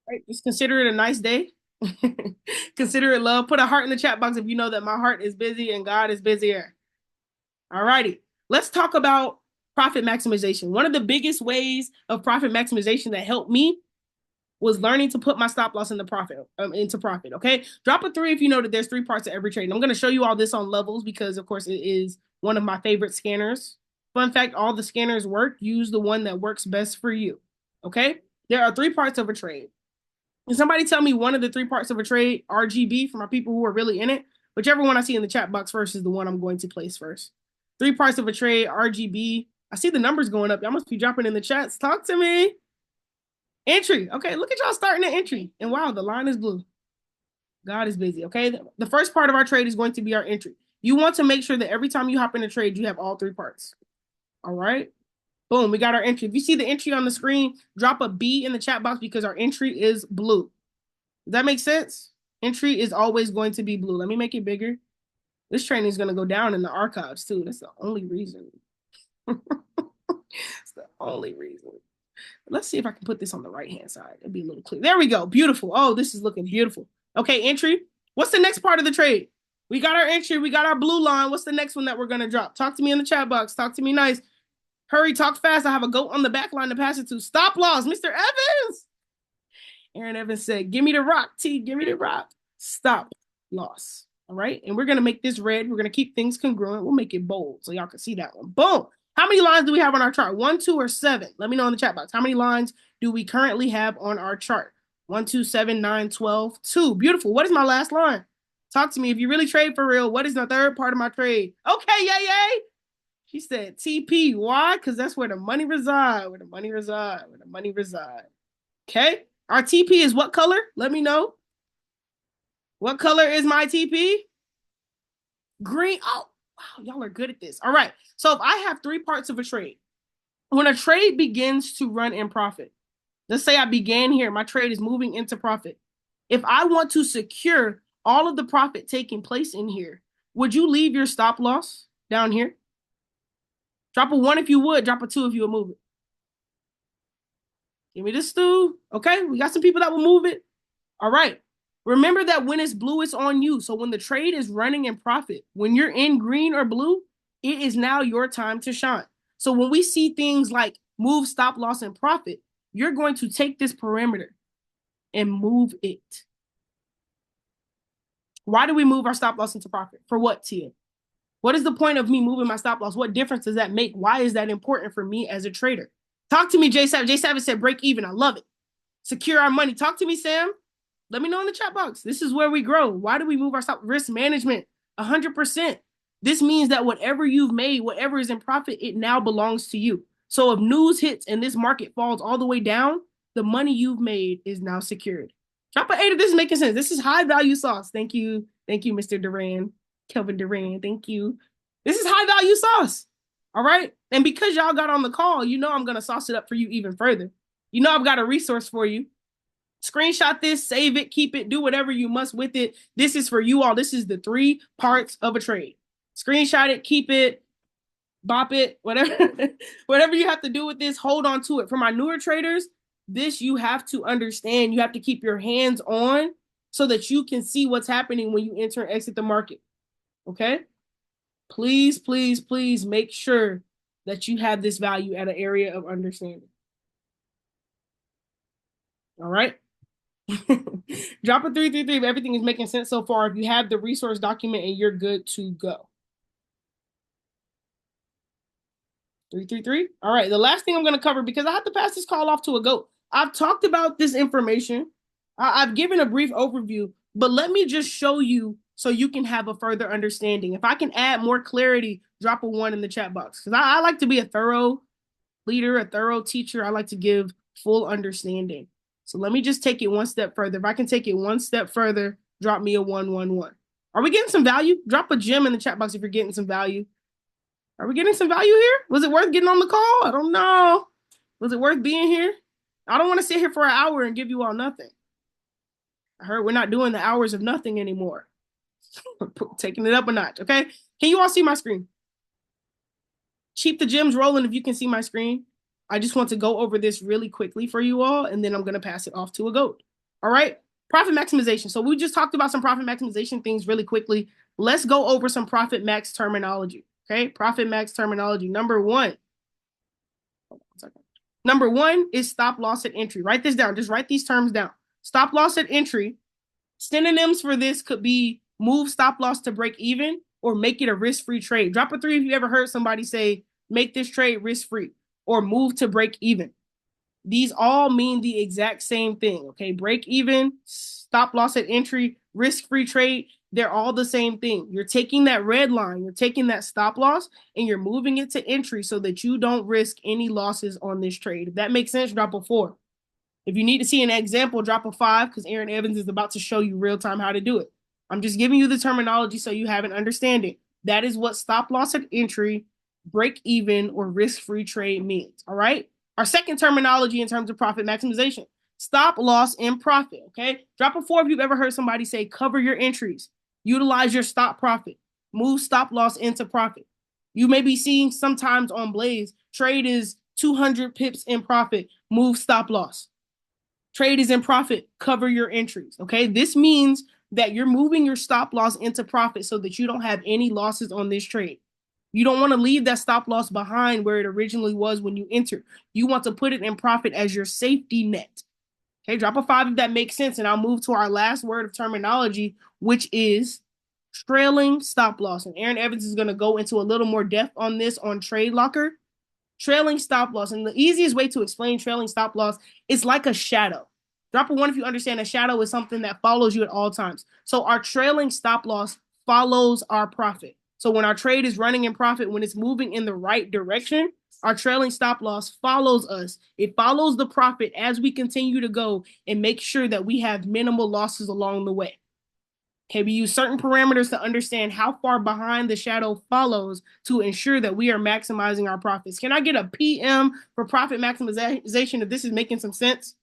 Right? Just consider it a nice day. Consider it love. Put a heart in the chat box if you know that my heart is busy and God is busier. All righty. Let's talk about profit maximization. One of the biggest ways of profit maximization that helped me was learning to put my stop loss into profit. Okay. Drop a three if you know that there's three parts to every trade. And I'm going to show you all this on levels because, of course, it is one of my favorite scanners. Fun fact, all the scanners work. Use the one that works best for you. Okay. There are three parts of a trade. Can somebody tell me one of the three parts of a trade, RGB, for my people who are really in it? Whichever one I see in the chat box first is the one I'm going to place first. Three parts of a trade, RGB. I see the numbers going up. Y'all must be dropping in the chats. Talk to me. Entry. Okay, look at y'all starting at entry. And wow, the line is blue. God is busy. Okay, the first part of our trade is going to be our entry. You want to make sure that every time you hop in a trade, you have all three parts. All right. Boom, we got our entry. If you see the entry on the screen, drop a B in the chat box because our entry is blue. Does that make sense? Entry is always going to be blue. Let me make it bigger. This training is going to go down in the archives too. That's the only reason. It's the only reason. Let's see if I can put this on the right-hand side. It'll be a little clear. There we go. Beautiful. Oh, this is looking beautiful. Okay, entry. What's the next part of the trade? We got our entry. We got our blue line. What's the next one that we're going to drop? Talk to me in the chat box. Talk to me nice. Hurry, talk fast. I have a goat on the back line to pass it to. Stop loss, Mr. Evans. Aaron Evans said, give me the rock, T. Give me the rock. Stop loss. All right. And we're going to make this red. We're going to keep things congruent. We'll make it bold so y'all can see that one. Boom. How many lines do we have on our chart? 1, 2, or 7? Let me know in the chat box. How many lines do we currently have on our chart? 1, 2, 7, 9, 12, 2. Beautiful. What is my last line? Talk to me. If you really trade for real, what is the third part of my trade? Okay, yay. She said TP. Why? Because that's where the money reside. Where the money reside. Where the money reside. Okay. Our TP is what color? Let me know. What color is my TP? Green. Oh, wow. Y'all are good at this. All right. So if I have three parts of a trade, when a trade begins to run in profit, let's say I began here, my trade is moving into profit. If I want to secure all of the profit taking place in here, would you leave your stop loss down here? Drop a 1 if you would, drop a 2 if you would move it. Give me this, Stu. Okay, we got some people that will move it. All right. Remember that when it's blue, it's on you. So when the trade is running in profit, when you're in green or blue, it is now your time to shine. So when we see things like move, stop loss, and profit, you're going to take this parameter and move it. Why do we move our stop loss into profit? For what, Tia? What is the point of me moving my stop loss? What difference does that make? Why is that important for me as a trader? Talk to me, J Savage. J Savage said break even. I love it. Secure our money. Talk to me, Sam. Let me know in the chat box. This is where we grow. Why do we move our stop? Risk management, 100%. This means that whatever you've made, whatever is in profit, it now belongs to you. So if news hits and this market falls all the way down, the money you've made is now secured. Drop an 8 if this is making sense. This is high value sauce. Thank you. Thank you, Mr. Duran. Kelvin Duran. Thank you. This is high value sauce. All right. And because y'all got on the call, you know I'm going to sauce it up for you even further. You know I've got a resource for you. Screenshot this, save it, keep it, do whatever you must with it. This is for you all. This is the three parts of a trade. Screenshot it, keep it, bop it, whatever, whatever you have to do with this, hold on to it. For my newer traders, this you have to understand. You have to keep your hands on so that you can see what's happening when you enter and exit the market. Okay? Please, please, please make sure that you have this value at an area of understanding. All right? Drop a 333 if everything is making sense so far. If you have the resource document and you're good to go. 333. All right. The last thing I'm going to cover, because I have to pass this call off to a goat. I've talked about this information. I've given a brief overview, but let me just show you so you can have a further understanding. If I can add more clarity, drop a 1 in the chat box. Because I like to be a thorough leader, a thorough teacher. I like to give full understanding. So let me just take it one step further. If I can take it one step further, drop me a 1, 1, 1. Are we getting some value? Drop a gem in the chat box if you're getting some value. Are we getting some value here? Was it worth getting on the call? I don't know. Was it worth being here? I don't want to sit here for an hour and give you all nothing. I heard we're not doing the hours of nothing anymore. Taking it up a notch, okay? Can you all see my screen? Keep the gems rolling if you can see my screen. I just want to go over this really quickly for you all, and then I'm going to pass it off to a goat. All right. Profit maximization. So we just talked about some profit maximization things really quickly. Let's go over some profit max terminology. Okay. Profit max terminology. Number one is stop loss at entry. Write this down. Just write these terms down. Stop loss at entry. Synonyms for this could be move stop loss to break even or make it a risk-free trade. Drop a 3 if you ever heard somebody say, make this trade risk-free or move to break even. These all mean the exact same thing, okay? Break even, stop loss at entry, risk-free trade, they're all the same thing. You're taking that red line, you're taking that stop loss, and you're moving it to entry so that you don't risk any losses on this trade. If that makes sense, drop a 4. If you need to see an example, drop a 5 because Aaron Evans is about to show you real time how to do it. I'm just giving you the terminology so you have an understanding. That is what stop loss at entry, break even, or risk-free trade means, all right? Our second terminology in terms of profit maximization, stop loss and profit, okay? Drop a 4 if you've ever heard somebody say cover your entries, utilize your stop profit, move stop loss into profit. You may be seeing sometimes on Blaze, trade is 200 pips in profit, move stop loss. Trade is in profit, cover your entries, okay? This means that you're moving your stop loss into profit so that you don't have any losses on this trade. You don't want to leave that stop loss behind where it originally was when you entered. You want to put it in profit as your safety net. Okay, drop a 5 if that makes sense, and I'll move to our last word of terminology, which is trailing stop loss. And Aaron Evans is going to go into a little more depth on this on Trade Locker. Trailing stop loss. And the easiest way to explain trailing stop loss is like a shadow. Drop a 1 if you understand a shadow is something that follows you at all times. So our trailing stop loss follows our profit. So when our trade is running in profit, when it's moving in the right direction, our trailing stop loss follows us. It follows the profit as we continue to go and make sure that we have minimal losses along the way. Okay, we use certain parameters to understand how far behind the shadow follows to ensure that we are maximizing our profits. Can I get a PM for profit maximization if this is making some sense?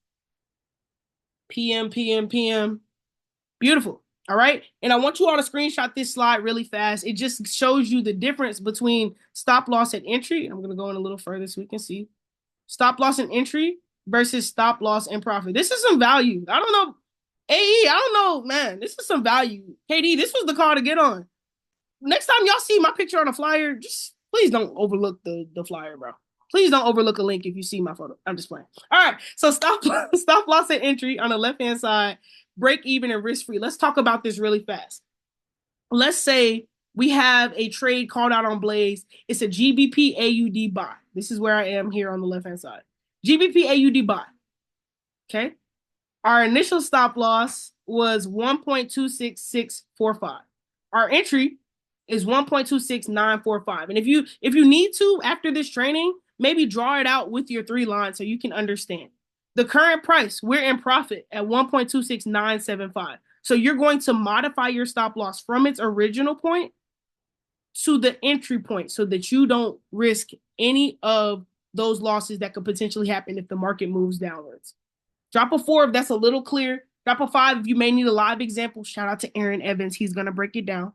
PM, PM, PM. Beautiful. All right. And I want you all to screenshot this slide really fast. It just shows you the difference between stop loss at entry. I'm going to go in a little further so we can see. Stop loss and entry versus stop loss and profit. This is some value. I don't know. AE, I don't know, man. This is some value. KD, this was the call to get on. Next time y'all see my picture on a flyer, just please don't overlook the flyer, bro. Please don't overlook a link if you see my photo. I'm just playing. All right. So stop loss and entry on the left-hand side, break even and risk-free. Let's talk about this really fast. Let's say we have a trade called out on Blaze. It's a GBP AUD buy. This is where I am here on the left-hand side. GBP AUD buy. Okay. Our initial stop loss was 1.26645. Our entry is 1.26945. And if you need to, after this training, maybe draw it out with your 3 lines so you can understand. The current price, we're in profit at 1.26975. So you're going to modify your stop loss from its original point to the entry point so that you don't risk any of those losses that could potentially happen if the market moves downwards. Drop a 4 if that's a little clear. Drop a 5 if you may need a live example. Shout out to Aaron Evans. He's going to break it down.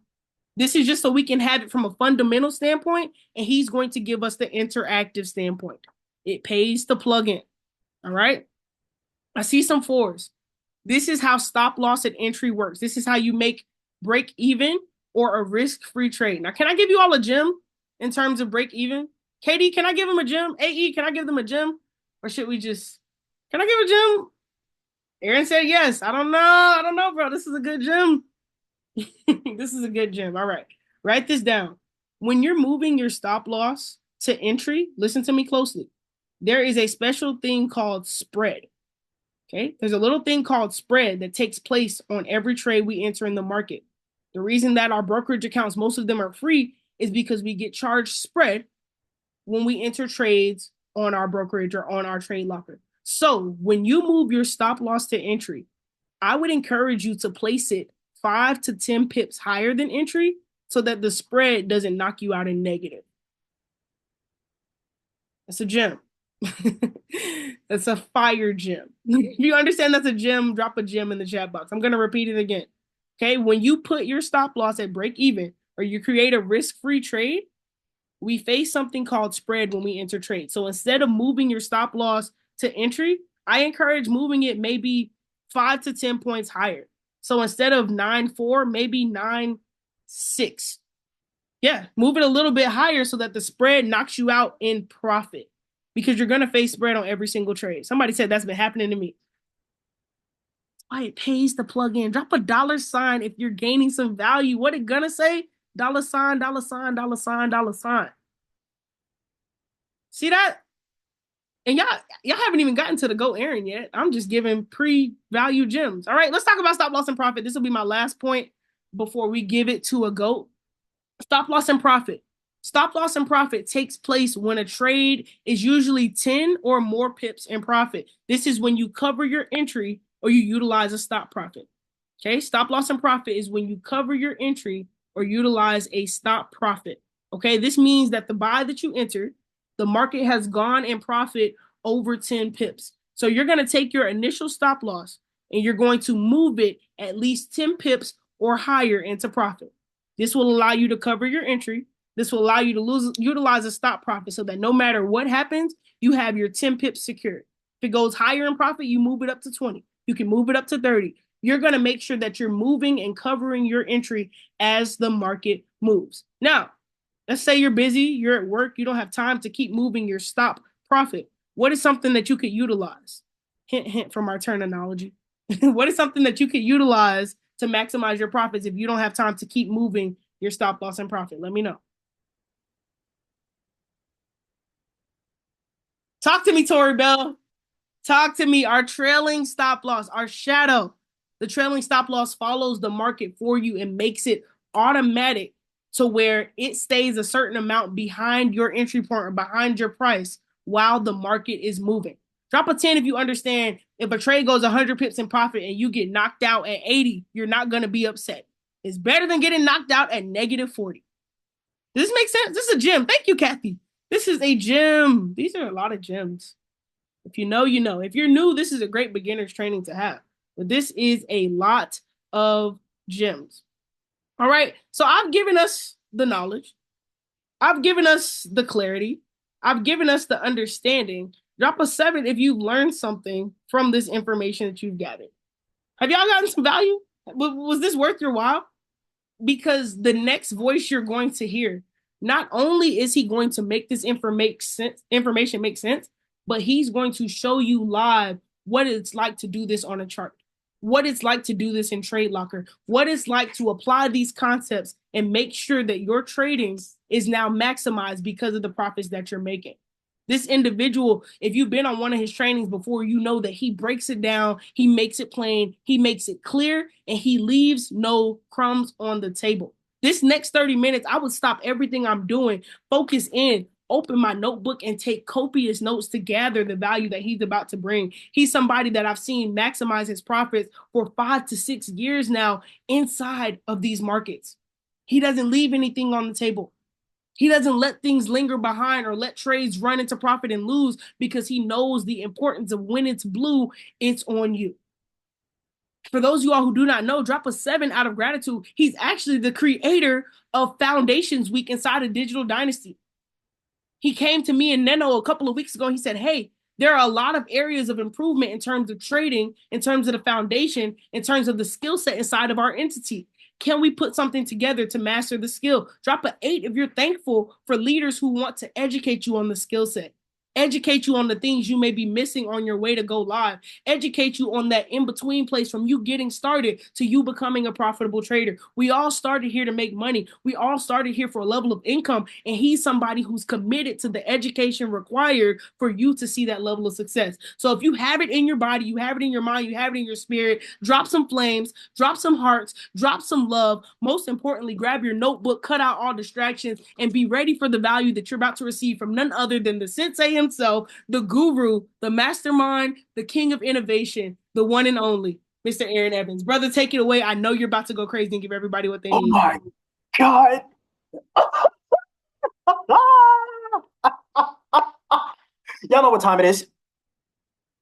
This is just so we can have it from a fundamental standpoint, and he's going to give us the interactive standpoint. It pays to plug in. All right? I see some 4s. This is how stop loss at entry works. This is how you make break even or a risk-free trade. Now, can I give you all a gem in terms of break even? KD, can I give him a gem? AE, can I give them a gem? Or should we just... Can I give a gem? Aaron said yes. I don't know, bro. This is a good gem. This is a good gem. All right. Write this down. When you're moving your stop loss to entry, listen to me closely. There is a special thing called spread. Okay? There's a little thing called spread that takes place on every trade we enter in the market. The reason that our brokerage accounts, most of them are free, is because we get charged spread when we enter trades on our brokerage or on our trade locker. So when you move your stop loss to entry, I would encourage you to place it 5 to 10 pips higher than entry so that the spread doesn't knock you out in negative. That's a gem. That's a fire gem. If you understand that's a gem, drop a gem in the chat box. I'm going to repeat it again. Okay, when you put your stop loss at break even or you create a risk-free trade, we face something called spread when we enter trade. So instead of moving your stop loss to entry, I encourage moving it maybe 5 to 10 points higher. So instead of 9.4, maybe 9.6. Yeah, move it a little bit higher so that the spread knocks you out in profit, because you're going to face spread on every single trade. Somebody said that's been happening to me. Why it pays to plug in. Drop a $ if you're gaining some value. What it gonna say? $, $. See that? And y'all haven't even gotten to the Go Aaron yet. I'm just giving pre-value gems. All right, let's talk about stop loss and profit. This will be my last point before we give it to a GOAT. Stop loss and profit. Stop loss and profit takes place when a trade is usually 10 or more pips in profit. This is when you cover your entry or you utilize a stop profit. Okay, stop loss and profit is when you cover your entry or utilize a stop profit. Okay, this means that the buy that you entered, the market has gone in profit over 10 pips. So you're going to take your initial stop loss and you're going to move it at least 10 pips or higher into profit. This will allow you to cover your entry. This will allow you to utilize a stop profit so that no matter what happens, you have your 10 pips secured. If it goes higher in profit, you move it up to 20. You can move it up to 30. You're going to make sure that you're moving and covering your entry as the market moves. Now, let's say you're busy, you're at work, you don't have time to keep moving your stop profit. What is something that you could utilize? Hint, hint from our terminology. What is something that you could utilize to maximize your profits if you don't have time to keep moving your stop loss and profit? Let me know. Talk to me, Tori Bell. Talk to me. Our trailing stop loss, our shadow. The trailing stop loss follows the market for you and makes it automatic to where it stays a certain amount behind your entry point or behind your price while the market is moving. Drop a 10 if you understand if a trade goes 100 pips in profit and you get knocked out at 80, you're not going to be upset. It's better than getting knocked out at negative 40. Does this make sense? This is a gem. Thank you, Kathy. This is a gem. These are a lot of gems. If you know, you know. If you're new, this is a great beginner's training to have. But this is a lot of gems. All right. So I've given us the knowledge. I've given us the clarity. I've given us the understanding. Drop a 7 if you've learned something from this information that you've gathered. Have y'all gotten some value? Was this worth your while? Because the next voice you're going to hear, not only is he going to make this information make sense, but he's going to show you live what it's like to do this on a chart, what it's like to do this in Trade Locker, what it's like to apply these concepts and make sure that your trading is now maximized because of the profits that you're making. This individual, if you've been on one of his trainings before, you know that he breaks it down, he makes it plain, he makes it clear, and he leaves no crumbs on the table. This next 30 minutes, I would stop everything I'm doing, focus in, open my notebook, and take copious notes to gather the value that he's about to bring. He's somebody that I've seen maximize his profits for 5 to 6 years now inside of these markets. He doesn't leave anything on the table. He doesn't let things linger behind or let trades run into profit and lose because he knows the importance of when it's blue, it's on you. For those of you all who do not know, drop a 7 out of gratitude. He's actually the creator of Foundations Week inside of Digital Dynasty. He came to me and Neno a couple of weeks ago. He said, hey, there are a lot of areas of improvement in terms of trading, in terms of the foundation, in terms of the skill set inside of our entity. Can we put something together to master the skill? Drop an 8 if you're thankful for leaders who want to educate you on the skill set. Educate you on the things you may be missing on your way to go live. Educate you on that in-between place from you getting started to you becoming a profitable trader. We all started here to make money. We all started here for a level of income, and he's somebody who's committed to the education required for you to see that level of success. So if you have it in your body, you have it in your mind, you have it in your spirit, drop some flames, drop some hearts, drop some love. Most importantly, grab your notebook, cut out all distractions, and be ready for the value that you're about to receive from none other than the sensei himself, the guru, the mastermind, the king of innovation, the one and only, Mr. Aaron Evans. Brother, take it away. I know you're about to go crazy and give everybody what they need. Oh my God. Y'all know what time it is.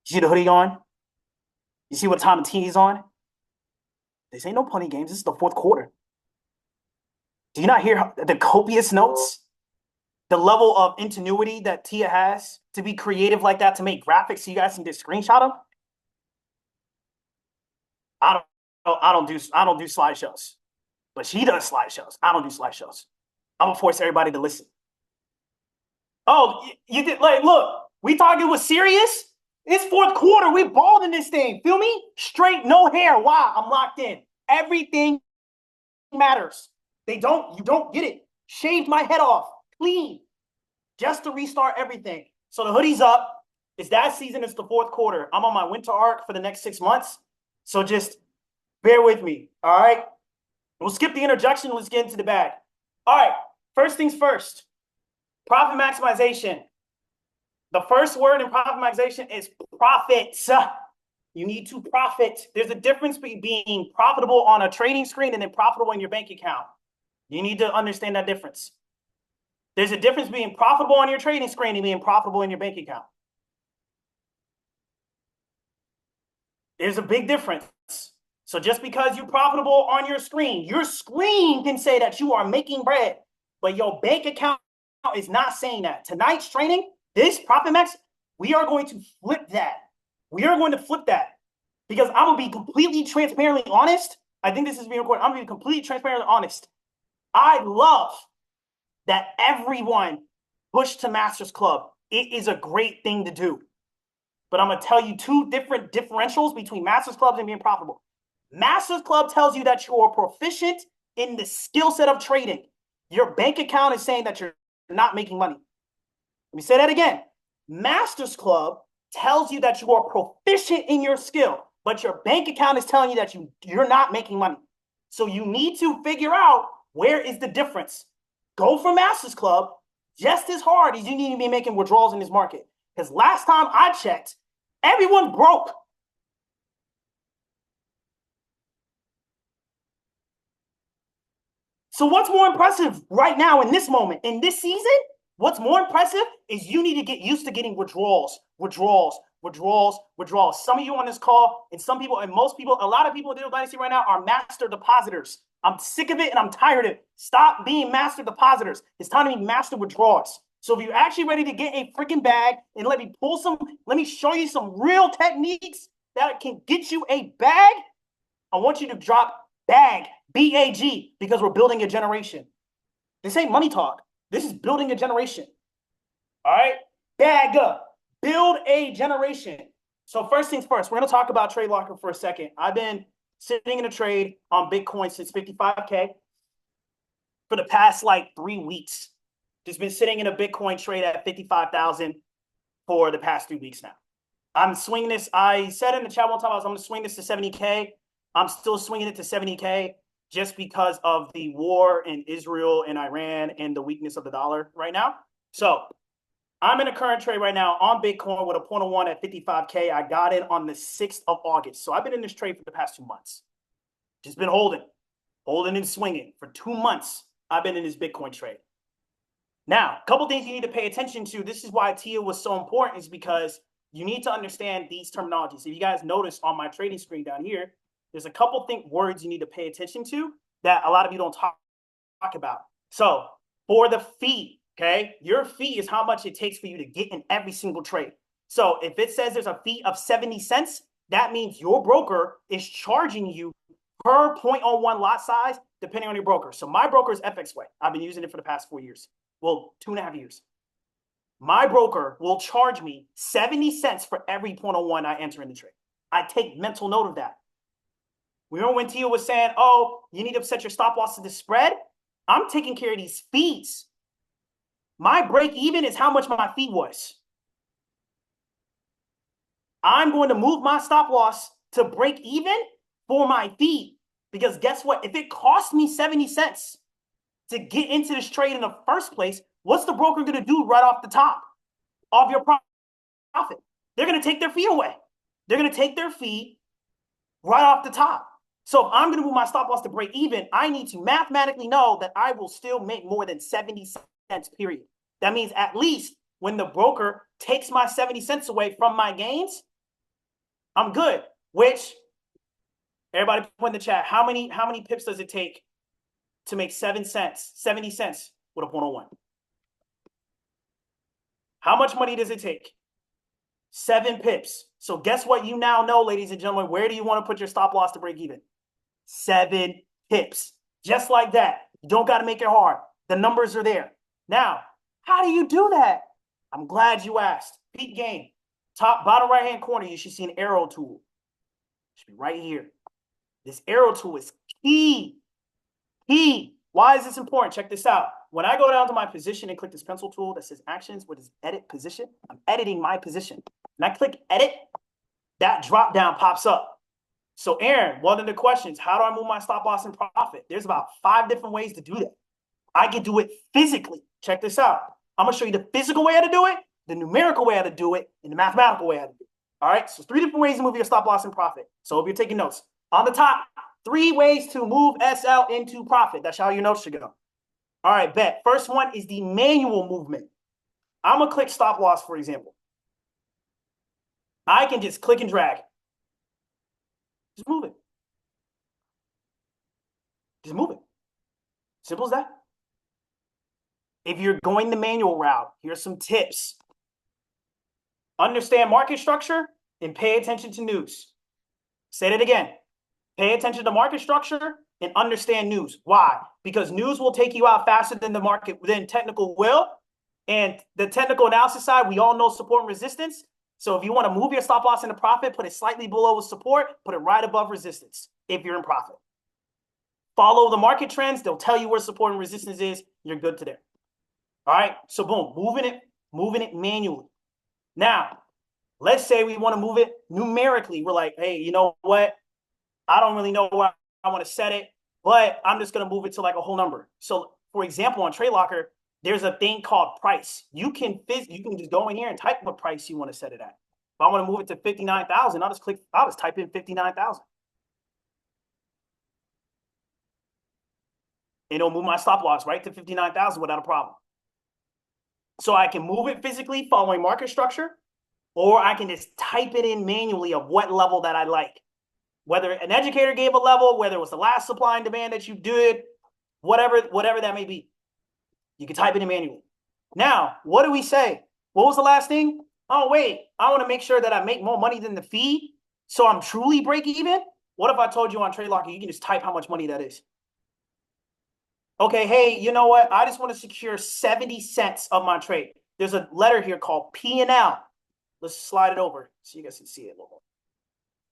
You see the hoodie on? You see what time the tea is on? This ain't no punny games. This is the fourth quarter. Do you not hear the copious notes? The level of ingenuity that Tia has to be creative like that, to make graphics so you guys can just screenshot them? I don't do slideshows, but she does slideshows. I don't do slideshows. I'm gonna force everybody to listen. Oh, you did like look. We thought it was serious. It's fourth quarter. We balled in this thing. Feel me? Straight, no hair. Why? I'm locked in. Everything matters. You don't get it. Shaved my head off. Clean. Just to restart everything. So the hoodie's up. It's that season. It's the fourth quarter. I'm on my winter arc for the next 6 months. So just bear with me. All right. We'll skip the introduction. Let's get into the bag. All right. First things first. Profit maximization. The first word in profit maximization is profits. You need to profit. There's a difference between being profitable on a trading screen and then profitable in your bank account. You need to understand that difference. There's a difference between profitable on your trading screen and being profitable in your bank account. There's a big difference. So just because you're profitable on your screen can say that you are making bread, but your bank account is not saying that. Tonight's training, this Profit Max, we are going to flip that. We are going to flip that because I'm going to be completely transparently honest. I think this is being recorded. I'm going to be completely transparently honest. I love that everyone pushed to Masters Club. It is a great thing to do. But I'm going to tell you two different differentials between Masters Clubs and being profitable. Masters Club tells you that you're proficient in the skill set of trading. Your bank account is saying that you're not making money. Let me say that again. Masters Club tells you that you are proficient in your skill, but your bank account is telling you that you're not making money. So you need to figure out where is the difference. Go for Masters Club just as hard as you need to be making withdrawals in this market. Because last time I checked, everyone broke. So what's more impressive right now in this moment, in this season? What's more impressive is you need to get used to getting withdrawals. Some of you on this call, and some people, and most people, a lot of people in Digital Dynasty right now are master depositors. I'm sick of it and I'm tired of it. Stop being master depositors. It's time to be master withdrawals. So if you're actually ready to get a freaking bag, and let me show you some real techniques that can get you a bag, I want you to drop bag, B-A-G, because we're building a generation. This ain't money talk. This is building a generation. All right? Bag up. Build a generation. So first things first, we're going to talk about Trade Locker for a second. I've been sitting in a trade on Bitcoin since 55K for the past like 3 weeks. Just been sitting in a Bitcoin trade at 55,000 for the past 3 weeks now. I'm swinging this. I said in the chat one time, I'm going to swing this to 70K. I'm still swinging it to 70K just because of the war in Israel and Iran and the weakness of the dollar right now. So I'm in a current trade right now on Bitcoin with a 0.01 at 55K. I got in on the 6th of August. So I've been in this trade for the past 2 months. Just been holding and swinging. For 2 months, I've been in this Bitcoin trade. Now, a couple things you need to pay attention to. This is why TIA was so important, is because you need to understand these terminologies. If you guys notice on my trading screen down here, there's a couple words you need to pay attention to that a lot of you don't talk about. So for the fee, okay, your fee is how much it takes for you to get in every single trade. So if it says there's a fee of 70 cents, that means your broker is charging you per 0.01 lot size, depending on your broker. So my broker is FXWay. I've been using it for the past 4 years. Well, 2.5 years. My broker will charge me 70 cents for every 0.01 I enter in the trade. I take mental note of that. Remember when Tia was saying, oh, you need to set your stop loss to the spread? I'm taking care of these fees. My break even is how much my fee was. I'm going to move my stop loss to break even for my fee. Because guess what? If it costs me 70 cents to get into this trade in the first place, what's the broker going to do right off the top of your profit? They're going to take their fee away. They're going to take their fee right off the top. So if I'm going to move my stop loss to break even, I need to mathematically know that I will still make more than 70 cents, period. That means at least when the broker takes my 70 cents away from my gains, I'm good. Which, everybody put in the chat, how many pips does it take to make 70 cents with a 0.01? How much money does it take? 7 pips. So guess what you now know, ladies and gentlemen? Where do you want to put your stop loss to break even? 7 pips. Just like that. You don't got to make it hard. The numbers are there. Now, how do you do that? I'm glad you asked. Peak game. Top, bottom right-hand corner, you should see an arrow tool. It should be right here. This arrow tool is key. Key. Why is this important? Check this out. When I go down to my position and click this pencil tool that says actions, what is edit position? I'm editing my position. And I click edit, that drop down pops up. So Aaron, one of the questions, how do I move my stop loss and profit? There's about 5 different ways to do that. I can do it physically. Check this out. I'm going to show you the physical way how to do it, the numerical way how to do it, and the mathematical way how to do it. All right, so 3 different ways to move your stop loss and profit. So if you're taking notes, on the top, 3 ways to move SL into profit. That's how your notes should go. All right, bet. First one is the manual movement. I'm going to click stop loss, for example. I can just click and drag. Just move it. Just move it. Simple as that. If you're going the manual route, here's some tips. Understand market structure and pay attention to news. Say that again. Pay attention to market structure and understand news. Why? Because news will take you out faster than the market, than technical will. And the technical analysis side, we all know support and resistance. So if you want to move your stop loss into profit, put it slightly below support, put it right above resistance if you're in profit. Follow the market trends. They'll tell you where support and resistance is. You're good to there. All right. So boom, moving it manually. Now, let's say we want to move it numerically. We're like, hey, you know what? I don't really know where I want to set it, but I'm just going to move it to like a whole number. So for example, on TradeLocker, there's a thing called price. You can just go in here and type what price you want to set it at. If I want to move it to 59,000, I'll just type in 59,000. And it'll move my stop loss right to 59,000 without a problem. So I can move it physically following market structure, or I can just type it in manually of what level that I like. Whether an educator gave a level, whether it was the last supply and demand that you did, whatever that may be. You can type it in manually. Now, what do we say? What was the last thing? Oh, wait, I want to make sure that I make more money than the fee, so I'm truly break even. What if I told you on TradeLocker, you can just type how much money that is? Okay, hey, you know what? I just want to secure 70 cents of my trade. There's a letter here called P&L. Let's slide it over so you guys can see it a little more.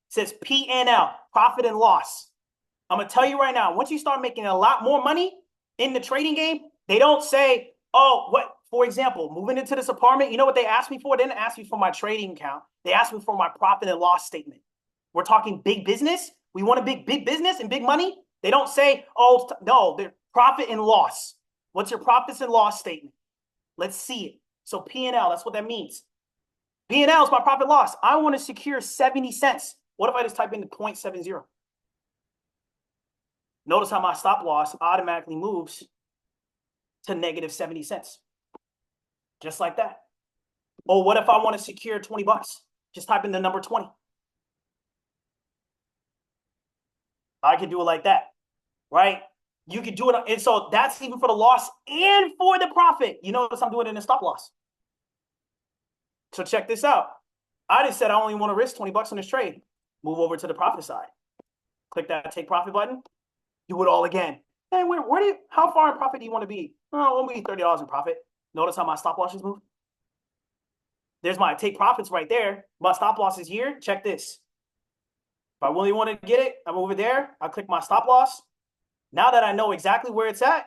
It says P&L, profit and loss. I'm going to tell you right now, once you start making a lot more money in the trading game, they don't say, oh, what, for example, moving into this apartment, you know what they asked me for? They didn't ask me for my trading account. They asked me for my profit and loss statement. We're talking big business. We want a big business and big money. They don't say, oh, no, they're profit and loss. What's your profits and loss statement? Let's see it. So P&L, that's what that means. P&L is my profit loss. I want to secure 70 cents. What if I just type in the 0.70? Notice how my stop loss automatically moves to negative 70 cents. Just like that. Or what if I want to secure 20 bucks? Just type in the number 20. I can do it like that, right? You can do it. And so that's even for the loss and for the profit. You notice I'm doing it in a stop loss. So check this out. I just said I only want to risk 20 bucks on this trade. Move over to the profit side. Click that take profit button. Do it all again. Hey, how far in profit do you want to be? Oh, I want to be $30 in profit. Notice how my stop losses move? There's my take profits right there. My stop loss is here. Check this. If I really want to get it, I'm over there. I click my stop loss. Now that I know exactly where it's at,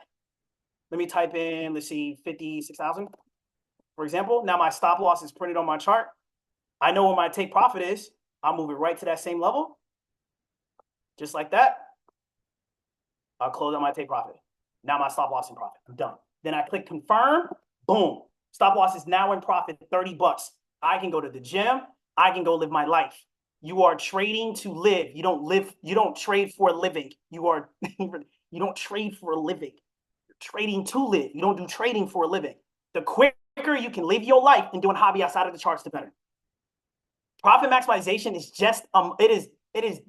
let me type in, let's see, 56,000, for example. Now my stop loss is printed on my chart. I know where my take profit is. I'll move it right to that same level. Just like that. I'll close out my take profit. Now my stop loss in profit. I'm done. Then I click confirm. Boom. Stop loss is now in profit, 30 bucks. I can go to the gym. I can go live my life. You are trading to live. You don't trade for a living. You don't trade for a living. You're trading to live. You don't do trading for a living. The quicker you can live your life and doing hobby outside of the charts, the better. Profit maximization is just it is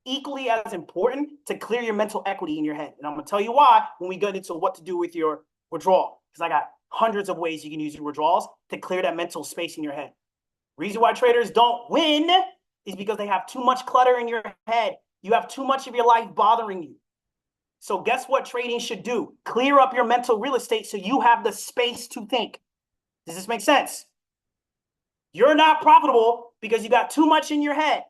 equally as important to clear your mental equity in your head. And I'm going to tell you why when we get into what to do with your withdrawal. Because I got hundreds of ways you can use your withdrawals to clear that mental space in your head. Reason why traders don't win is because they have too much clutter in your head. You have too much of your life bothering you. So guess what trading should do? Clear up your mental real estate so you have the space to think. Does this make sense? You're not profitable because you got too much in your head.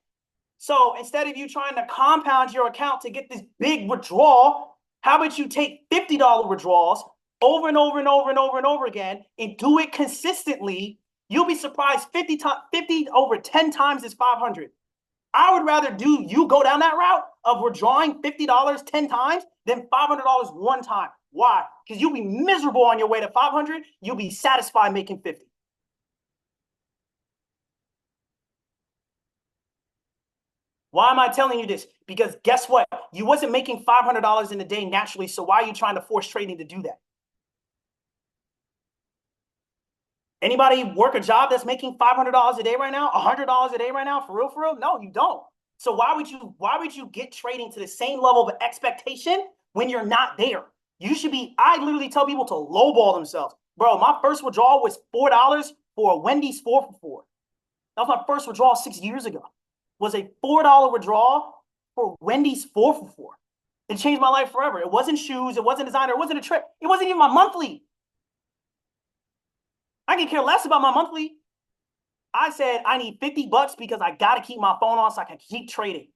So instead of you trying to compound your account to get this big withdrawal, how about you take $50 withdrawals over and over and over and over and over again and do it consistently? You'll be surprised 50 over 10 times is 500. I would rather you go down that route of withdrawing $50 10 times than $500 one time. Why? Because you'll be miserable on your way to 500. You'll be satisfied making 50. Why am I telling you this? Because guess what? You wasn't making $500 in a day naturally, so why are you trying to force trading to do that? Anybody work a job that's making $500 a day right now, $100 a day right now, for real, for real? No, you don't. So why would you get trading to the same level of expectation when you're not there? You should be, I literally tell people to lowball themselves. Bro, my first withdrawal was $4 for a Wendy's 4 for 4. That was my first withdrawal 6 years ago. Was a $4 withdrawal for Wendy's 4 for 4. It changed my life forever. It wasn't shoes, it wasn't designer, it wasn't a trip. It wasn't even my monthly. I can care less about my monthly. I said I need $50 because I got to keep my phone on so I can keep trading.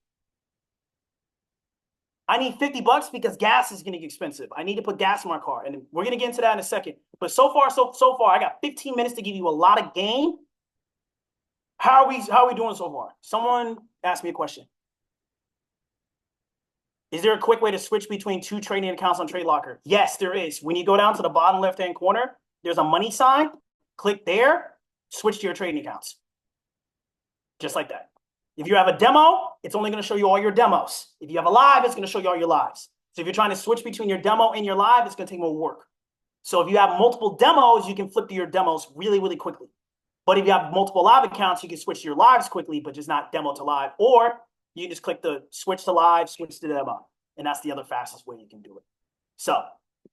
I need $50 because gas is getting expensive. I need to put gas in my car. And we're going to get into that in a second. But so far, I got 15 minutes to give you a lot of game. How are we doing so far? Someone asked me a question. Is there a quick way to switch between two trading accounts on TradeLocker? Yes, there is. When you go down to the bottom left-hand corner, there's a money sign. Click there, switch to your trading accounts. Just like that. If you have a demo, it's only going to show you all your demos. If you have a live, it's going to show you all your lives. So if you're trying to switch between your demo and your live, it's going to take more work. So if you have multiple demos, you can flip to your demos really, really quickly. But if you have multiple live accounts, you can switch to your lives quickly, but just not demo to live. Or you just click the switch to live, switch to demo. And that's the other fastest way you can do it. So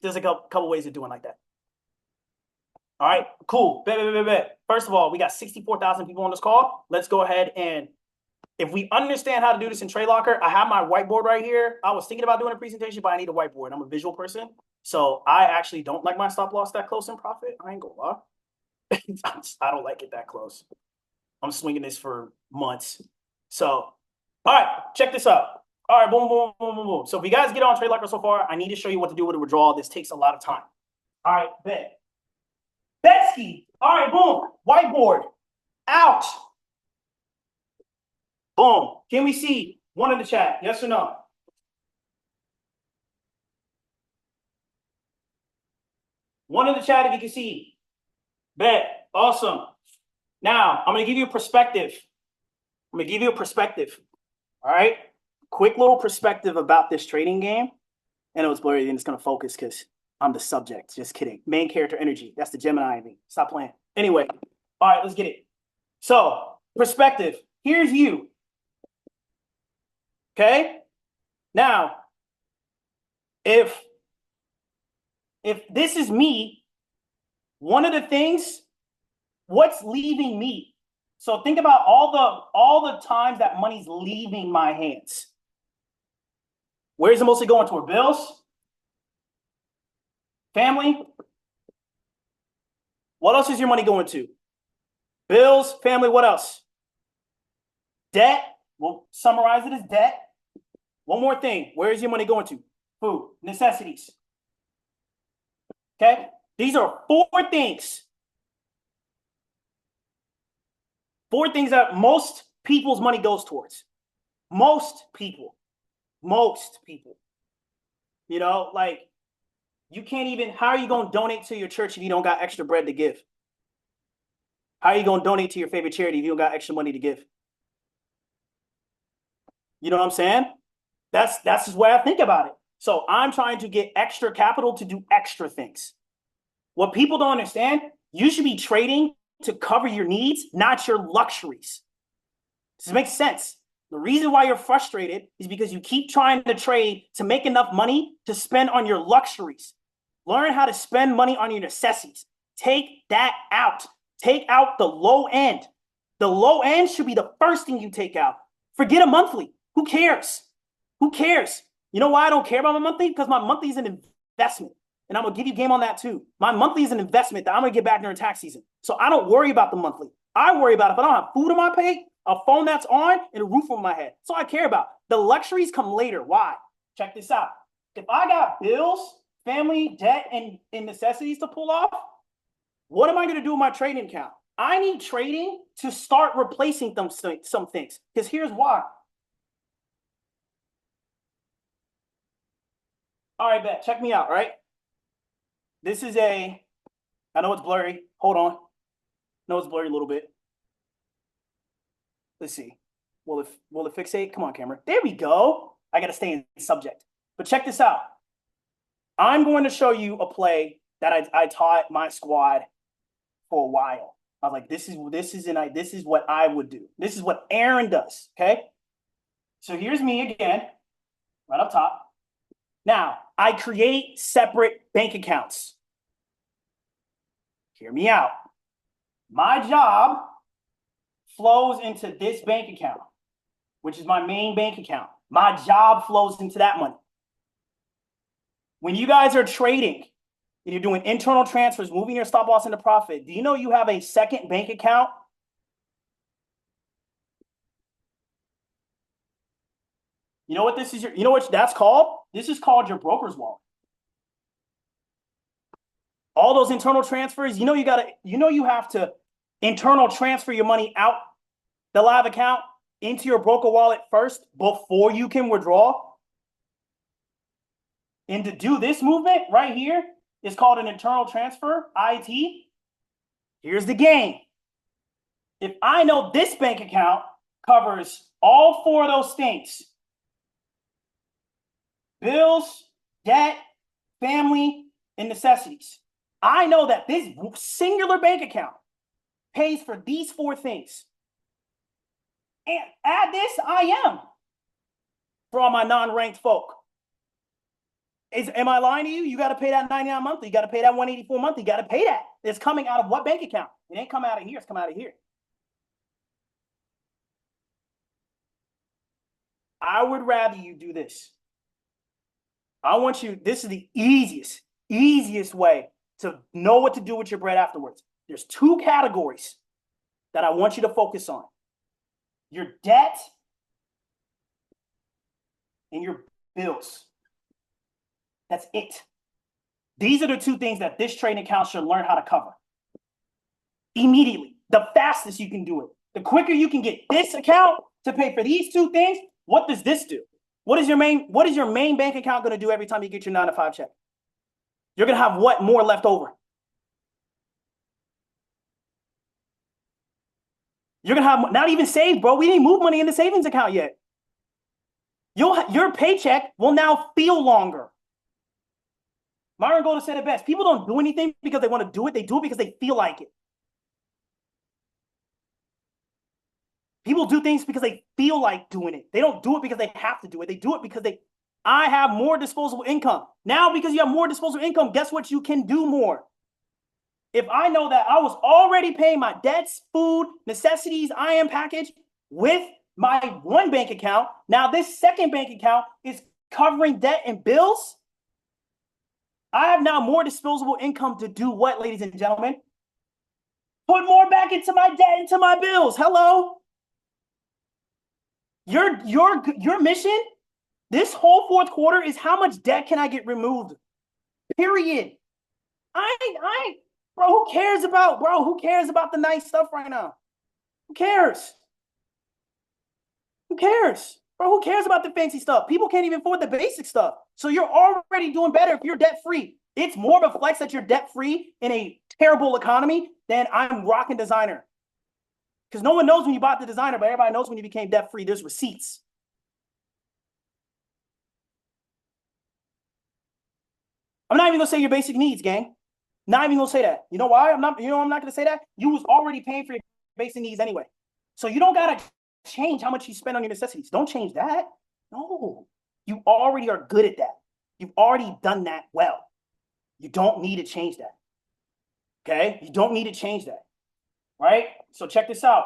there's a couple ways of doing like that. All right, cool. First of all, we got 64,000 people on this call. Let's go ahead and if we understand how to do this in TradeLocker, I have my whiteboard right here. I was thinking about doing a presentation, but I need a whiteboard. I'm a visual person. So I actually don't like my stop loss that close in profit. I ain't gonna lie. I don't like it that close. I'm swinging this for months. So, all right, check this out. All right, boom, boom, boom, boom, boom. So if you guys get on TradeLocker so far, I need to show you what to do with a withdrawal. This takes a lot of time. All right, bet. Betsky. All right, boom. Whiteboard. Out. Boom. Can we see one in the chat? Yes or no? One in the chat if you can see. Bet. Awesome. Now, I'm going to give you a perspective. All right? Quick little perspective about this trading game. And it was blurry, and it's going to focus because I'm the subject. Just kidding. Main character energy. That's the Gemini in me. Stop playing. Anyway. All right, let's get it. So, perspective. Here's you. Okay? Now, if this is me, one of the things, what's leaving me? So think about all the times that money's leaving my hands. Where is it mostly going toward? Bills? Family? What else is your money going to? Bills, family, what else? Debt. We'll summarize it as debt. One more thing. Where is your money going to? Food, necessities. Okay? These are four things. Four things that most people's money goes towards. Most people. You know, like, you can't even, how are you going to donate to your church if you don't got extra bread to give? How are you going to donate to your favorite charity if you don't got extra money to give? You know what I'm saying? That's just the way I think about it. So I'm trying to get extra capital to do extra things. What people don't understand, you should be trading to cover your needs, not your luxuries. Does it make sense? The reason why you're frustrated is because you keep trying to trade to make enough money to spend on your luxuries. Learn how to spend money on your necessities. Take that out. Take out the low end. The low end should be the first thing you take out. Forget a monthly. Who cares? Who cares? You know why I don't care about my monthly? Because my monthly is an investment. And I'm going to give you game on that too. My monthly is an investment that I'm going to get back during tax season. So I don't worry about the monthly. I worry about if I don't have food on my plate, a phone that's on, and a roof over my head. That's all I care about. The luxuries come later. Why? Check this out. If I got bills, family, debt, and necessities to pull off, what am I going to do with my trading account? I need trading to start replacing some things. Because here's why. All right, bet. Check me out, right? This is I know it's blurry. Hold on. I know it's blurry a little bit. Let's see. Will it fixate? Come on, camera. There we go. I got to stay in subject. But check this out. I'm going to show you a play that I taught my squad for a while. I was like, this is what I would do. This is what Aaron does. Okay. So here's me again, right up top. Now I create separate bank accounts. Hear me out. My job flows into this bank account, which is my main bank account. My job flows into that money. When you guys are trading and you're doing internal transfers, moving your stop loss into profit, do you know you have a second bank account? You know what this is? You know what that's called? This is called your broker's wallet. All those internal transfers, you have to internal transfer your money out the live account into your broker wallet first before you can withdraw. And to do this movement right here is called an internal transfer, IT. Here's the game. If I know this bank account covers all four of those things, bills, debt, family, and necessities, I know that this singular bank account pays for these four things. And add this, I am for all my non-ranked folk. Am I lying to you? You got to pay that $99 monthly. You got to pay that $184 monthly. You got to pay that. It's coming out of what bank account? It ain't coming out of here. It's coming out of here. I would rather you do this. This is the easiest way to know what to do with your bread afterwards. There's two categories that I want you to focus on. Your debt and your bills. That's it. These are the two things that this trading account should learn how to cover. Immediately. The fastest you can do it. The quicker you can get this account to pay for these two things, what does this do? What is your main bank account going to do every time you get your 9-to-5 check? You're going to have what more left over? You're going to have not even saved, bro. We didn't move money in the savings account yet. Your paycheck will now feel longer. Myron Golden said it best. People don't do anything because they want to do it. They do it because they feel like it. People do things because they feel like doing it. They don't do it because they have to do it. They do it because I have more disposable income. Now, because you have more disposable income, guess what? You can do more. If I know that I was already paying my debts, food, necessities, IM package with my one bank account, now this second bank account is covering debt and bills. I have now more disposable income to do what, ladies and gentlemen? Put more back into my debt, into my bills. Hello? Your mission this whole fourth quarter is how much debt can I get removed? Period. Bro, who cares about the nice stuff right now? Who cares? Who cares? Bro, who cares about the fancy stuff? People can't even afford the basic stuff. So you're already doing better if you're debt-free. It's more of a flex that you're debt-free in a terrible economy than I'm rocking designer. Because no one knows when you bought the designer, but everybody knows when you became debt-free. There's receipts. I'm not even going to say your basic needs, gang. Not even going to say that. You know why? I'm not going to say that. You was already paying for your basic needs anyway. So you don't got to change how much you spend on your necessities. Don't change that. No. You already are good at that. You've already done that well. You don't need to change that. Okay? You don't need to change that. Right? So check this out.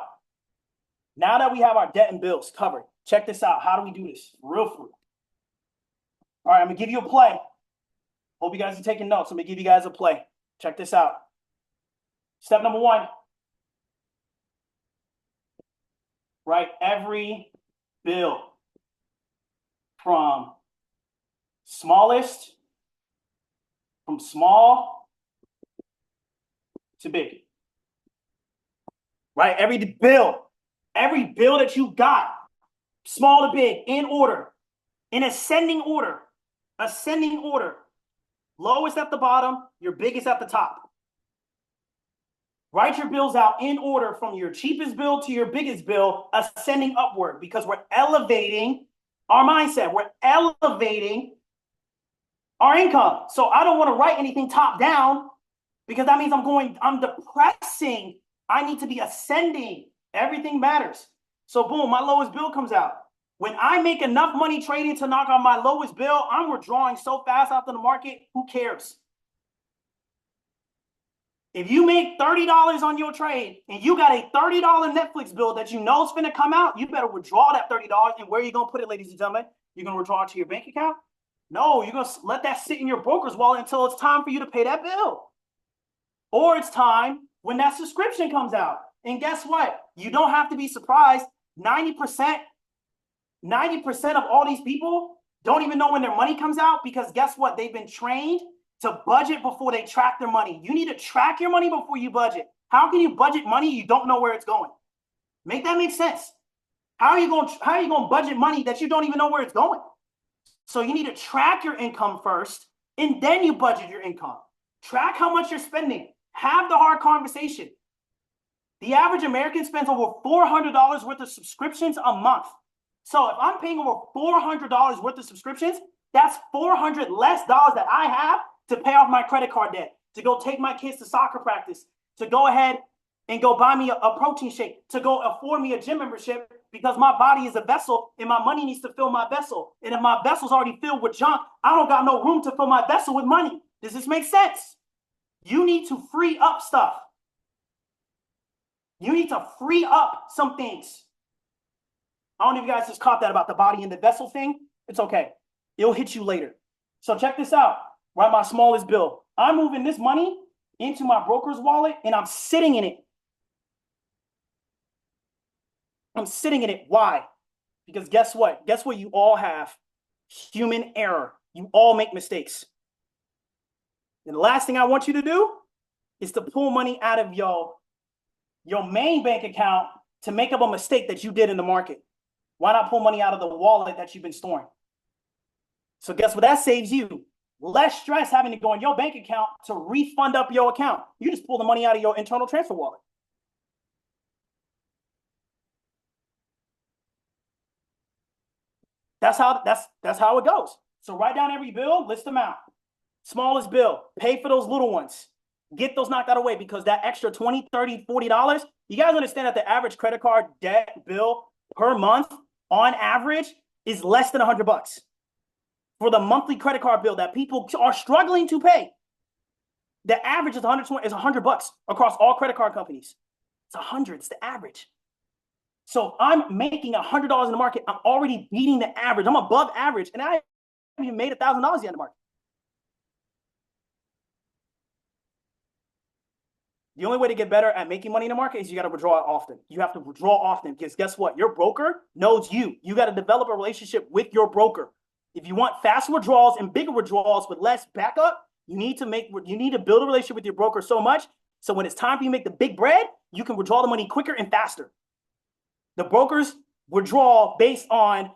Now that we have our debt and bills covered, check this out. How do we do this? Real fruit. All right, I'm going to give you a play. Hope you guys are taking notes. I'm going to give you guys a play. Check this out. Step number 1. Write every bill from small to big. Right? Every bill that you got, small to big, in order, in ascending order. Lowest at the bottom, your biggest at the top. Write your bills out in order from your cheapest bill to your biggest bill, ascending upward, because we're elevating our mindset. We're elevating our income. So I don't want to write anything top down, because that means I'm depressing. I need to be ascending. Everything matters. So boom, my lowest bill comes out. When I make enough money trading to knock on my lowest bill, I'm withdrawing so fast out of the market, who cares? If you make $30 on your trade and you got a $30 Netflix bill that you know is going to come out, you better withdraw that $30. And where are you going to put it, ladies and gentlemen? You're going to withdraw it to your bank account? No, you're going to let that sit in your broker's wallet until it's time for you to pay that bill. Or it's time when that subscription comes out. And guess what? You don't have to be surprised. 90% of all these people don't even know when their money comes out, because guess what? They've been trained to budget before they track their money. You need to track your money before you budget. How can you budget money you don't know where it's going? Make that make sense. How are you going to budget money that you don't even know where it's going? So you need to track your income first, and then you budget your income. Track how much you're spending. Have the hard conversation. The average American spends over $400 worth of subscriptions a month. So if I'm paying over $400 worth of subscriptions, that's $400 less dollars that I have to pay off my credit card debt, to go take my kids to soccer practice, to go ahead and go buy me a protein shake, to go afford me a gym membership, because my body is a vessel and my money needs to fill my vessel. And if my vessel's already filled with junk, I don't got no room to fill my vessel with money. Does this make sense? You need to free up stuff. You need to free up some things. I don't know if you guys just caught that about the body and the vessel thing. It's okay. It'll hit you later. So check this out. Right, my smallest bill. I'm moving this money into my broker's wallet and I'm sitting in it. I'm sitting in it. Why? Because guess what? Guess what you all have? Human error. You all make mistakes. And the last thing I want you to do is to pull money out of your main bank account to make up a mistake that you did in the market. Why not pull money out of the wallet that you've been storing? So guess what that saves you? Less stress having to go in your bank account to refund up your account. You just pull the money out of your internal transfer wallet. That's how it goes. So write down every bill, list them out. Smallest bill, pay for those little ones. Get those knocked out of the way, because that extra $20, $30, $40, you guys understand that the average credit card debt bill per month on average is less than $100 for the monthly credit card bill that people are struggling to pay. The average is $100 across all credit card companies. It's 100. It's the average. So I'm making $100 in the market. I'm already beating the average. I'm above average, and I haven't even made $1,000 yet in the market. The only way to get better at making money in the market is you got to withdraw often. You have to withdraw often, because guess what? Your broker knows you. You got to develop a relationship with your broker. If you want fast withdrawals and bigger withdrawals with less backup, you need to build a relationship with your broker so much so when it's time for you to make the big bread, you can withdraw the money quicker and faster. The brokers withdraw based on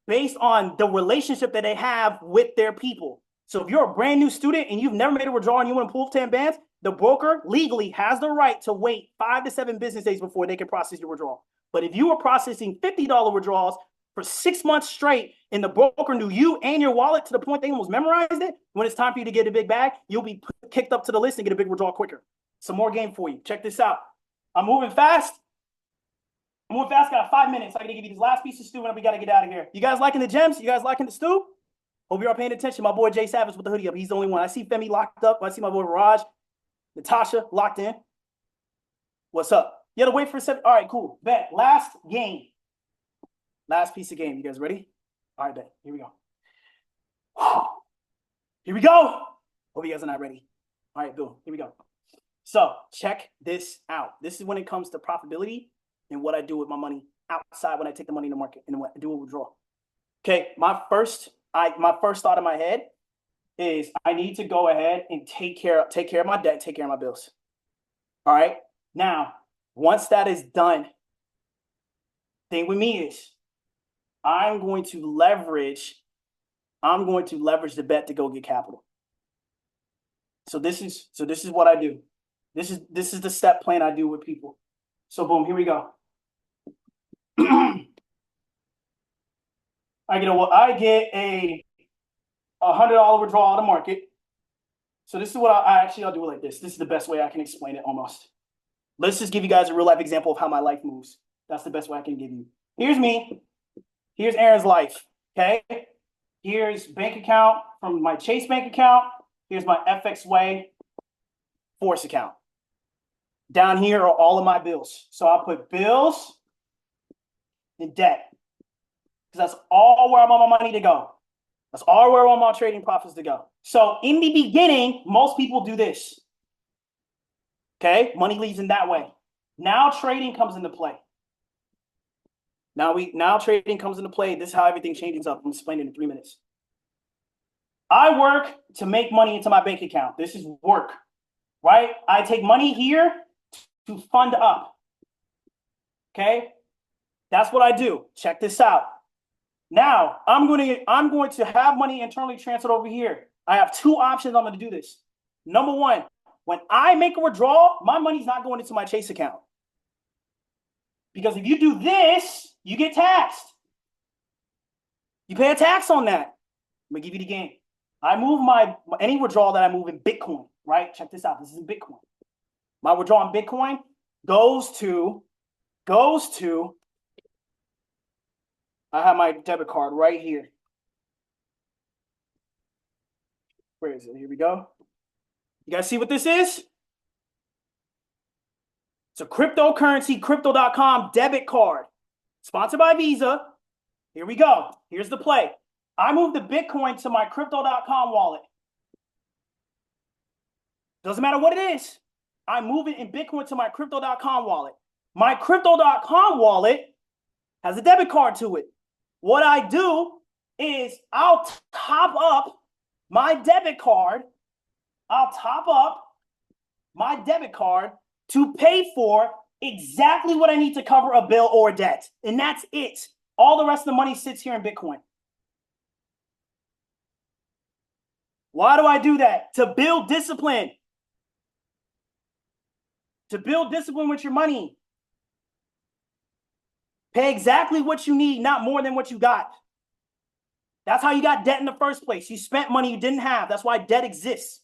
the relationship that they have with their people. So if you're a brand new student and you've never made a withdrawal and you want to pull 10 bands, the broker legally has the right to wait 5 to 7 business days before they can process your withdrawal. But if you are processing $50 withdrawals for 6 months straight and the broker knew you and your wallet to the point they almost memorized it, when it's time for you to get a big bag, you'll be kicked up to the list and get a big withdrawal quicker. Some more game for you. Check this out. I'm moving fast. Got 5 minutes. I got to give you this last piece of stew and we got to get out of here. You guys liking the gems? You guys liking the stew? Hope you're all paying attention. My boy Jay Savage with the hoodie up. He's the only one. I see Femi locked up. I see my boy Raj, Natasha locked in. What's up? You had to wait for 7. All right, cool. Bet. Last game. Last piece of game. You guys ready? All right, bet. Here we go. Here we go. Hope you guys are not ready. All right, boom. Here we go. So check this out. This is when it comes to profitability and what I do with my money outside when I take the money in the market and what I do a withdrawal. Okay, my first thought in my head is I need to go ahead and take care of my debt, take care of my bills. All right. Now, once that is done, thing with me is I'm going to leverage the bet to go get capital. So this is what I do. This is the step plan I do with people. So boom, here we go. I get a $100 withdrawal out of the market. So this is what I'll do it like this. This is the best way I can explain it almost. Let's just give you guys a real life example of how my life moves. That's the best way I can give you. Here's me. Here's Aaron's life. Okay. Here's bank account from my Chase bank account. Here's my FXWay Force account. Down here are all of my bills. So I'll put bills and debt because that's all where I want my money to go. That's all where I want my trading profits to go. So in the beginning, most people do this. Okay, money leaves in that way. Now trading comes into play. Now trading comes into play. This is how everything changes up. I'm explaining in 3 minutes. I work to make money into my bank account. This is work, right? I take money here to fund up. Okay, that's what I do. Check this out. Now I'm going to have money internally transferred over here. I have two options. I'm going to do this. Number one, when I make a withdrawal, my money's not going into my Chase account. Because if you do this, you get taxed. You pay a tax on that. I'm going to give you the game. I move any withdrawal that I move in Bitcoin, right? Check this out. This is in Bitcoin. My withdrawal in Bitcoin goes to, I have my debit card right here. Where is it? Here we go. You guys see what this is? It's a cryptocurrency, crypto.com debit card. Sponsored by Visa. Here we go. Here's the play. I move the Bitcoin to my crypto.com wallet. Doesn't matter what it is. I move it in Bitcoin to my crypto.com wallet. My crypto.com wallet has a debit card to it. What I do is I'll top up my debit card. I'll top up my debit card to pay for exactly what I need to cover a bill or a debt. And that's it. All the rest of the money sits here in Bitcoin. Why do I do that? To build discipline. To build discipline with your money. Pay exactly what you need, not more than what you got. That's how you got debt in the first place. You spent money you didn't have. That's why debt exists.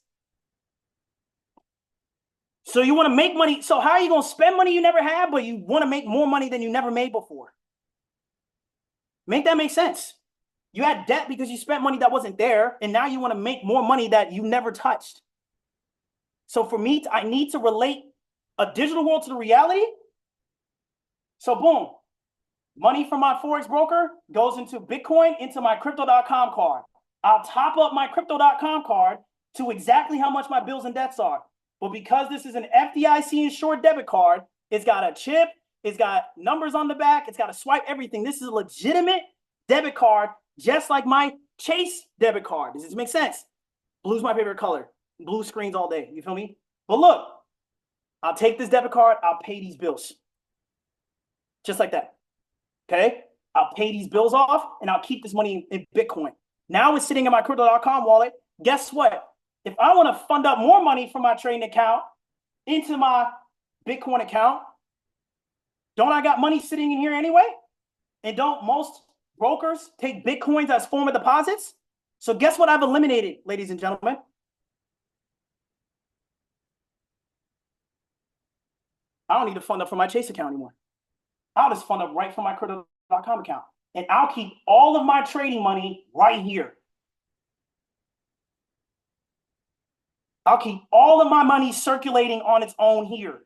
So you want to make money. So how are you going to spend money you never had, but you want to make more money than you never made before? Make that make sense. You had debt because you spent money that wasn't there, and now you want to make more money that you never touched. So for me, I need to relate a digital world to the reality. So boom, money from my Forex broker goes into Bitcoin, into my crypto.com card. I'll top up my crypto.com card to exactly how much my bills and debts are. But because this is an FDIC insured debit card, it's got a chip, it's got numbers on the back, it's got a swipe, everything. This is a legitimate debit card, just like my Chase debit card. Does this make sense? Blue's my favorite color. Blue screens all day. You feel me? But look, I'll take this debit card, I'll pay these bills. Just like that. Okay? I'll pay these bills off, and I'll keep this money in Bitcoin. Now it's sitting in my crypto.com wallet. Guess what? If I want to fund up more money from my trading account into my Bitcoin account, don't I got money sitting in here anyway? And don't most brokers take Bitcoins as form of deposits? So guess what I've eliminated, ladies and gentlemen? I don't need to fund up from my Chase account anymore. I'll just fund up right from my crypto.com account. And I'll keep all of my trading money right here. I'll keep all of my money circulating on its own here.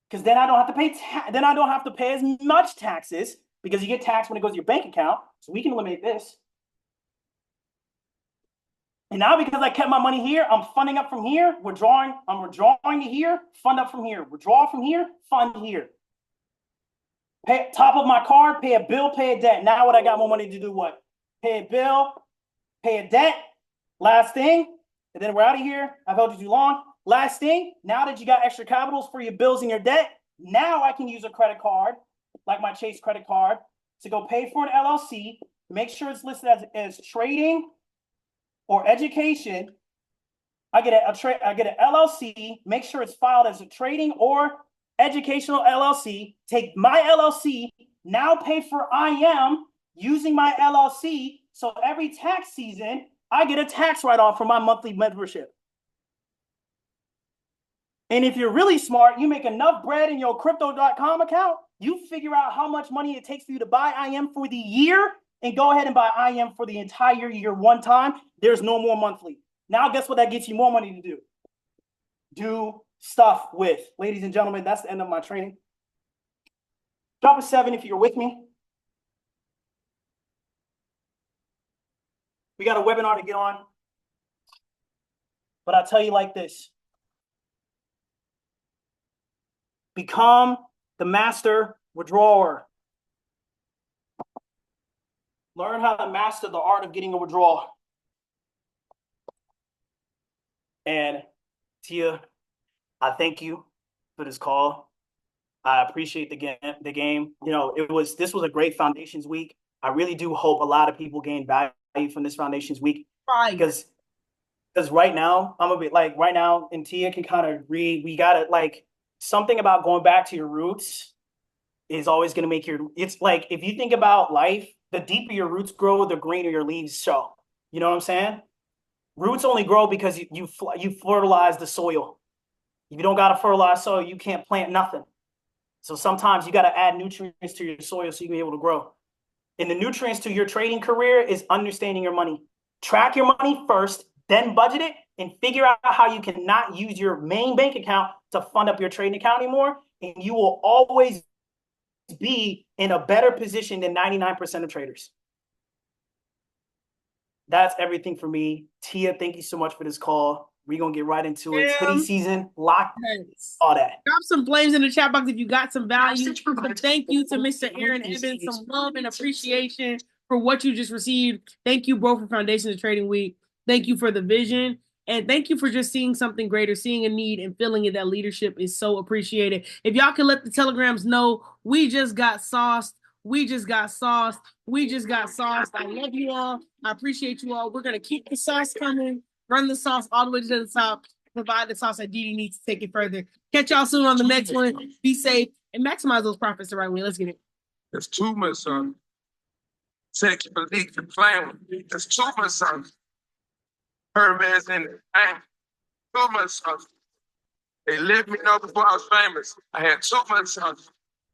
because then I don't have to pay. Then I don't have to pay as much taxes because you get taxed when it goes to your bank account. So we can eliminate this. And now because I kept my money here, I'm funding up from here, withdrawing. I'm withdrawing to here, fund up from here, withdraw from here, fund here. Pay top of my card, pay a bill, pay a debt. Now what I got more money to do what? Pay a bill, pay a debt. Last thing, and then we're out of here. I've held you too long. Last thing, now that you got extra capitals for your bills and your debt, now I can use a credit card, like my Chase credit card, to go pay for an LLC, make sure it's listed as trading or education. I get an LLC, make sure it's filed as a trading or educational LLC, take my LLC, now pay for IM using my LLC. So every tax season, I get a tax write-off for my monthly membership. And if you're really smart, you make enough bread in your crypto.com account, you figure out how much money it takes for you to buy IM for the year and go ahead and buy IM for the entire year one time. There's no more monthly. Now, guess what that gets you more money to do? Do stuff with. Ladies and gentlemen, that's the end of my training. Drop a 7 if you're with me. We got a webinar to get on. But I'll tell you like this. Become the master withdrawer. Learn how to master the art of getting a withdrawal. And Tia, I thank you for this call. I appreciate the game. You know, this was a great Foundations week. I really do hope a lot of people gain value from this Foundations week. Because right now, I'm a bit like right now, and Tia can kind of read. We got it like something about going back to your roots is always going to make it's like if you think about life, the deeper your roots grow, the greener your leaves show. You know what I'm saying? Roots only grow because you fertilize the soil. If you don't got to fertilize soil, you can't plant nothing. So sometimes you got to add nutrients to your soil so you can be able to grow. And the nutrients to your trading career is understanding your money. Track your money first, then budget it, and figure out how you cannot use your main bank account to fund up your trading account anymore. And you will always be in a better position than 99% of traders. That's everything for me. Tia, thank you so much for this call. We're going to get right into it. Hoodie season, lock, all that. Drop some flames in the chat box if you got some value. Thank you to Mr. Aaron Evans. Some love and appreciation for what you just received. Thank you, bro, for Foundations of Trading Week. Thank you for the vision. And thank you for just seeing something greater, seeing a need and feeling it. That leadership is so appreciated. If y'all can let the telegrams know, we just got sauced. We just got sauced. We just got sauced. I love you all. I appreciate you all. We're going to keep the sauce coming. Run the sauce all the way to the top. Provide the sauce that Didi needs to take it further. Catch y'all soon on the next one. Be safe and maximize those profits the right way. Let's get it. There's too much son. Sex, belief, and family. There's too much son. Hermes and too much son. They let me know before I was famous. I had too much son.